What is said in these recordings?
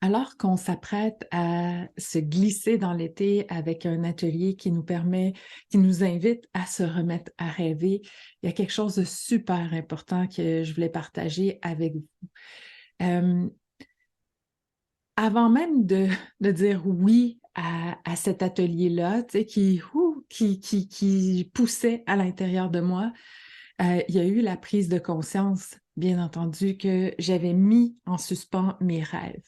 Alors qu'on s'apprête à se glisser dans l'été avec un atelier qui nous invite à se remettre à rêver, il y a quelque chose de super important que je voulais partager avec vous. Euh, Avant même de dire oui à cet atelier-là, tu sais, qui poussait à l'intérieur de moi, il y a eu la prise de conscience, bien entendu, que j'avais mis en suspens mes rêves.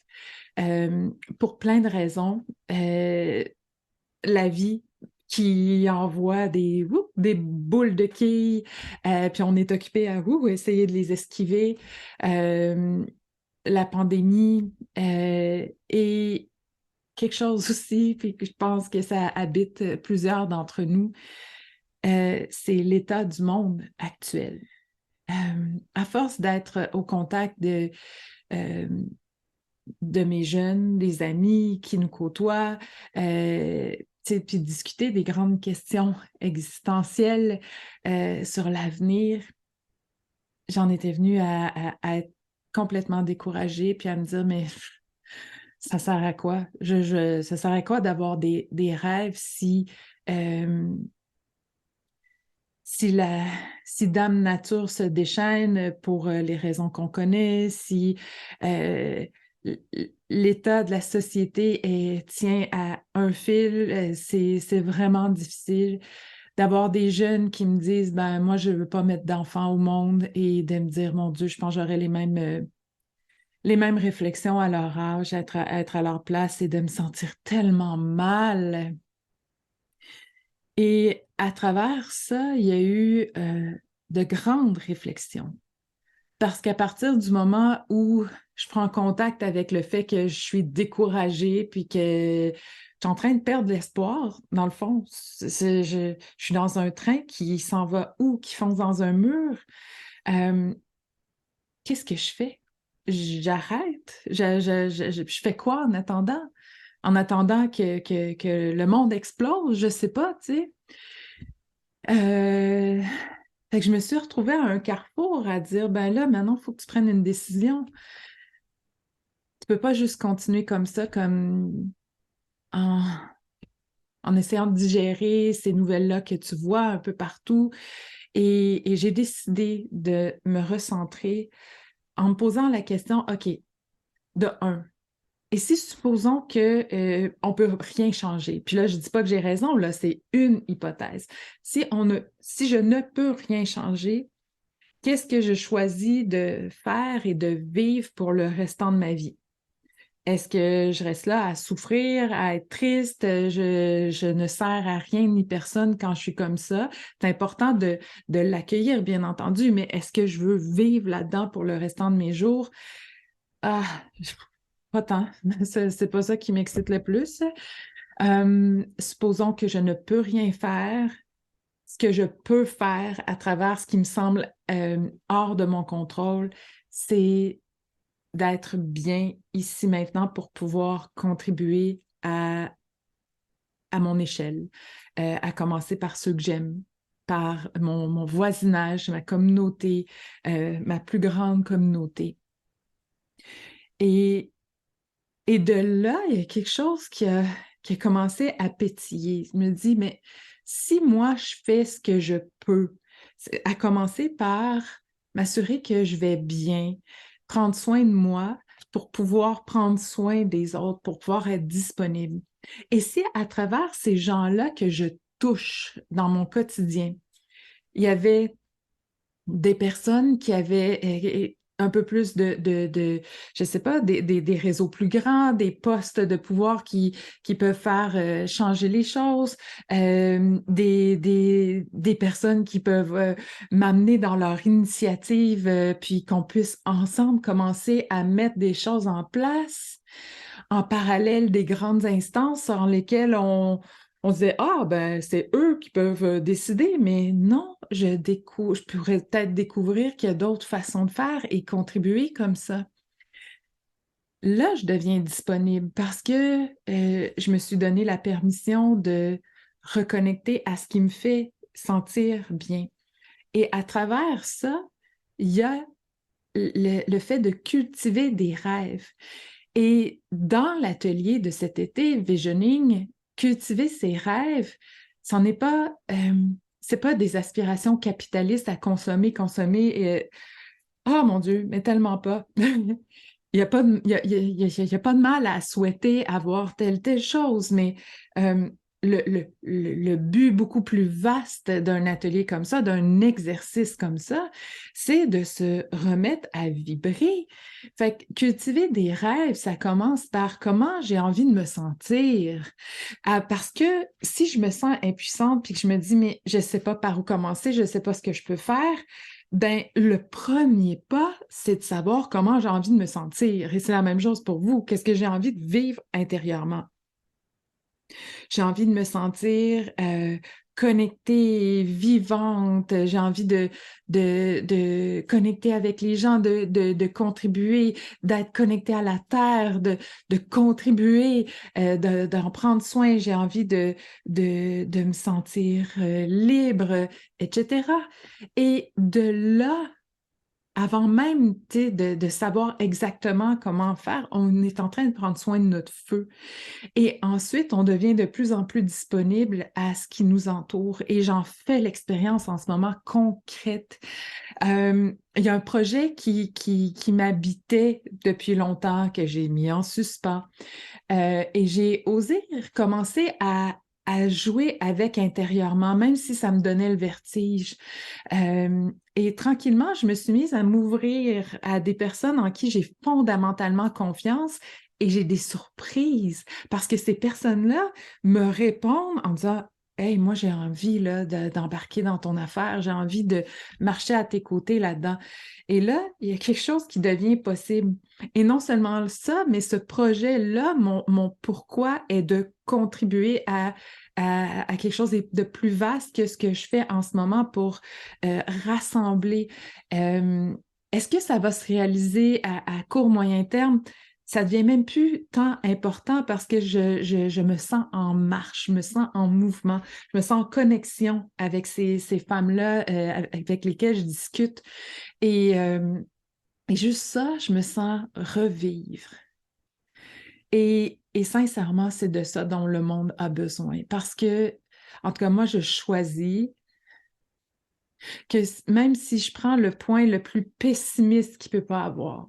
Euh, pour plein de raisons. La vie qui envoie des boules de quilles, puis on est occupé à essayer de les esquiver. Euh, la pandémie et quelque chose aussi, puis que je pense que ça habite plusieurs d'entre nous, c'est l'état du monde actuel. À force d'être au contact euh, de mes jeunes, des amis qui nous côtoient, puis discuter des grandes questions existentielles sur l'avenir. J'en étais venue à être complètement découragée, puis à me dire, mais ça sert à quoi? Ça sert à quoi d'avoir des rêves euh, si, la, si Dame Nature se déchaîne pour les raisons qu'on connaît, si euh, l'état de la société tient à un fil, c'est vraiment difficile d'avoir des jeunes qui me disent, ben moi, je ne veux pas mettre d'enfants au monde et de me dire, mon Dieu, je pense que j'aurais les mêmes réflexions à leur âge, être à leur place et de me sentir tellement mal. Et à travers ça, il y a eu de grandes réflexions. Parce qu'à partir du moment où je prends contact avec le fait que je suis découragée, puis que je suis en train de perdre l'espoir, dans le fond, je suis dans un train qui s'en va où, qui fonce dans un mur. Euh, Qu'est-ce que je fais? J'arrête? Je fais quoi en attendant? En attendant que le monde explose? Je sais pas, tu sais. Euh, Fait que je me suis retrouvée à un carrefour à dire, ben là, maintenant, il faut que tu prennes une décision. Tu peux pas juste continuer comme ça, comme en, en essayant de digérer ces nouvelles-là que tu vois un peu partout. Et j'ai décidé de me recentrer en me posant la question, OK, de un, et si supposons que on peut rien changer, puis là, je dis pas que j'ai raison, là, c'est une hypothèse. Si je ne peux rien changer, qu'est-ce que je choisis de faire et de vivre pour le restant de ma vie? Est-ce que je reste là à souffrir, à être triste? Je ne sers à rien ni personne quand je suis comme ça. C'est important de l'accueillir, bien entendu, mais est-ce que je veux vivre là-dedans pour le restant de mes jours? Ah, pas tant. C'est pas ça qui m'excite le plus. Supposons que je ne peux rien faire. Ce que je peux faire à travers ce qui me semble hors de mon contrôle, c'est d'être bien ici maintenant pour pouvoir contribuer à mon échelle, à commencer par ceux que j'aime, par mon voisinage, ma communauté, ma plus grande communauté. Et, et de là, il y a quelque chose qui a commencé à pétiller. Je me dis, mais si moi, je fais ce que je peux, à commencer par m'assurer que je vais bien, prendre soin de moi pour pouvoir prendre soin des autres, pour pouvoir être disponible. Et c'est à travers ces gens-là que je touche dans mon quotidien. Il y avait des personnes qui avaient un peu plus je sais pas, des réseaux plus grands, des postes de pouvoir qui peuvent faire changer les choses, des personnes qui peuvent m'amener dans leur initiative, puis qu'on puisse ensemble commencer à mettre des choses en place en parallèle des grandes instances en lesquelles on disait, ah, ben, c'est eux qui peuvent décider, mais non, je pourrais peut-être découvrir qu'il y a d'autres façons de faire et contribuer comme ça. Là, je deviens disponible parce que je me suis donné la permission de reconnecter à ce qui me fait sentir bien. Et à travers ça, il y a le fait de cultiver des rêves. Et dans l'atelier de cet été, Visioning, cultiver ses rêves, ce n'est pas, c'est pas des aspirations capitalistes à consommer, consommer. Oh mon Dieu, mais tellement pas. Il n'y a pas de, il y a pas de mal à souhaiter avoir telle chose, mais le but beaucoup plus vaste d'un atelier comme ça, d'un exercice comme ça, c'est de se remettre à vibrer. Fait que cultiver des rêves, ça commence par comment j'ai envie de me sentir. Parce que si je me sens impuissante puis que je me dis, mais je ne sais pas par où commencer, je ne sais pas ce que je peux faire, ben, le premier pas, c'est de savoir comment j'ai envie de me sentir. Et c'est la même chose pour vous. Qu'est-ce que j'ai envie de vivre intérieurement? J'ai envie de me sentir connectée, vivante. J'ai envie de connecter avec les gens, de contribuer, d'être connectée à la terre, de contribuer, d'en prendre soin. J'ai envie de me sentir libre, etc. Et de là, avant même de savoir exactement comment faire, on est en train de prendre soin de notre feu. Et ensuite, on devient de plus en plus disponible à ce qui nous entoure. Et j'en fais l'expérience en ce moment concrète. Il y a un projet qui m'habitait depuis longtemps, que j'ai mis en suspens. Et j'ai osé commencer à jouer avec intérieurement, même si ça me donnait le vertige. Et tranquillement, je me suis mise à m'ouvrir à des personnes en qui j'ai fondamentalement confiance et j'ai des surprises parce que ces personnes-là me répondent en disant: Hey, moi, j'ai envie là, d'embarquer dans ton affaire, j'ai envie de marcher à tes côtés là-dedans. Et là, il y a quelque chose qui devient possible. Et non seulement ça, mais ce projet-là, mon pourquoi est de contribuer à quelque chose de plus vaste que ce que je fais en ce moment pour rassembler. Est-ce que ça va se réaliser à court, moyen terme? Ça devient même plus tant important parce que je me sens en marche, je me sens en mouvement, je me sens en connexion avec ces femmes-là avec lesquelles je discute. Et, euh, et juste ça, je me sens revivre. Et sincèrement, c'est de ça dont le monde a besoin. Parce que, en tout cas, moi, je choisis que même si je prends le point le plus pessimiste qu'il ne peut pas avoir,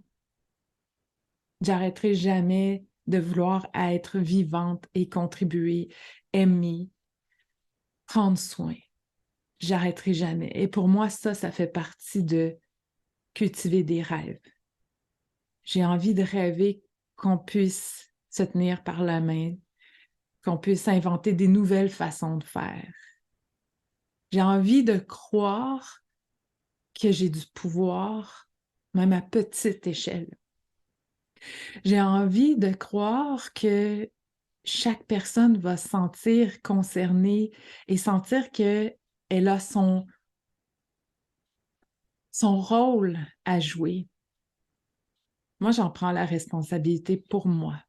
j'arrêterai jamais de vouloir être vivante et contribuer, aimer, prendre soin. J'arrêterai jamais. Et pour moi, ça fait partie de cultiver des rêves. J'ai envie de rêver qu'on puisse se tenir par la main, qu'on puisse inventer des nouvelles façons de faire. J'ai envie de croire que j'ai du pouvoir, même à petite échelle. J'ai envie de croire que chaque personne va se sentir concernée et sentir qu'elle a son rôle à jouer. Moi, j'en prends la responsabilité pour moi.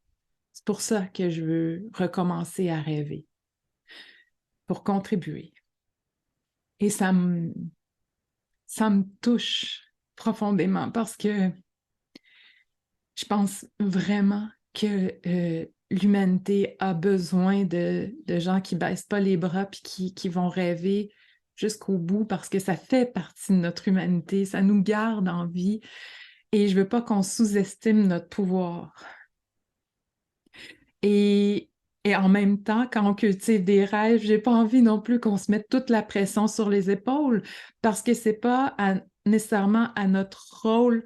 C'est pour ça que je veux recommencer à rêver, pour contribuer. Et ça me touche profondément parce que je pense vraiment que l'humanité a besoin de gens qui ne baissent pas les bras et qui vont rêver jusqu'au bout parce que ça fait partie de notre humanité, ça nous garde en vie et je ne veux pas qu'on sous-estime notre pouvoir. Et, et en même temps, quand on cultive des rêves, j'ai pas envie non plus qu'on se mette toute la pression sur les épaules parce que c'est pas nécessairement à notre rôle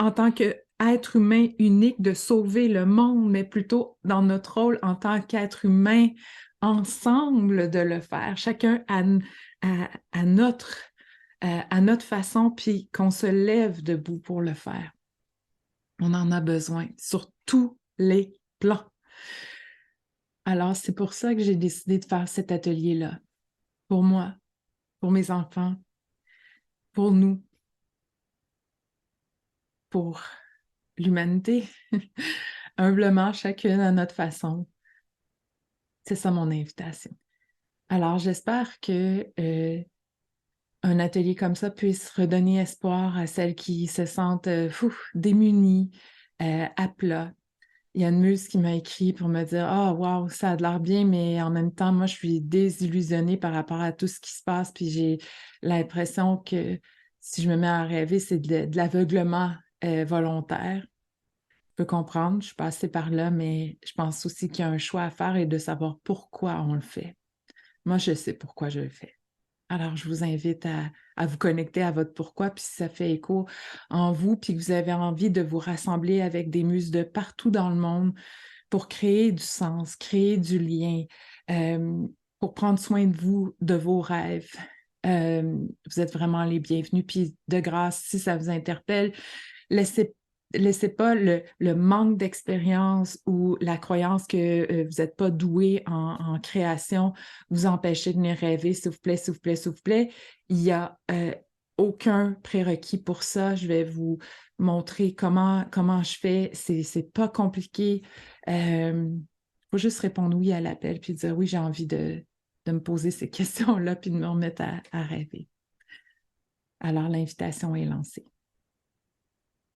en tant qu'être humain unique de sauver le monde, mais plutôt dans notre rôle en tant qu'être humain ensemble de le faire, chacun à notre façon, puis qu'on se lève debout pour le faire. On en a besoin sur tous les plans. Alors, c'est pour ça que j'ai décidé de faire cet atelier-là. Pour moi, pour mes enfants, pour nous, pour l'humanité. Humblement, chacune à notre façon. C'est ça mon invitation. Alors, j'espère que un atelier comme ça puisse redonner espoir à celles qui se sentent démunies, à plat. Il y a une muse qui m'a écrit pour me dire: «Ah, wow, ça a l'air bien, mais en même temps, moi, je suis désillusionnée par rapport à tout ce qui se passe, puis j'ai l'impression que si je me mets à rêver, c'est de l'aveuglement volontaire.» Je peux comprendre, je suis passée par là, mais je pense aussi qu'il y a un choix à faire et de savoir pourquoi on le fait. Moi, je sais pourquoi je le fais. Alors, je vous invite à vous connecter à votre pourquoi, puis si ça fait écho en vous, puis que vous avez envie de vous rassembler avec des muses de partout dans le monde pour créer du sens, créer du lien, euh, pour prendre soin de vous, de vos rêves. Vous êtes vraiment les bienvenus. Puis de grâce, si ça vous interpelle, laissez pas le manque d'expérience ou la croyance que vous n'êtes pas doué en création vous empêcher de venir rêver, s'il vous plaît, s'il vous plaît, s'il vous plaît. Il n'y a aucun prérequis pour ça. Je vais vous montrer comment je fais. C'est pas compliqué. Il faut juste répondre oui à l'appel puis dire oui, j'ai envie de me poser ces questions-là puis de me remettre à rêver. Alors, l'invitation est lancée.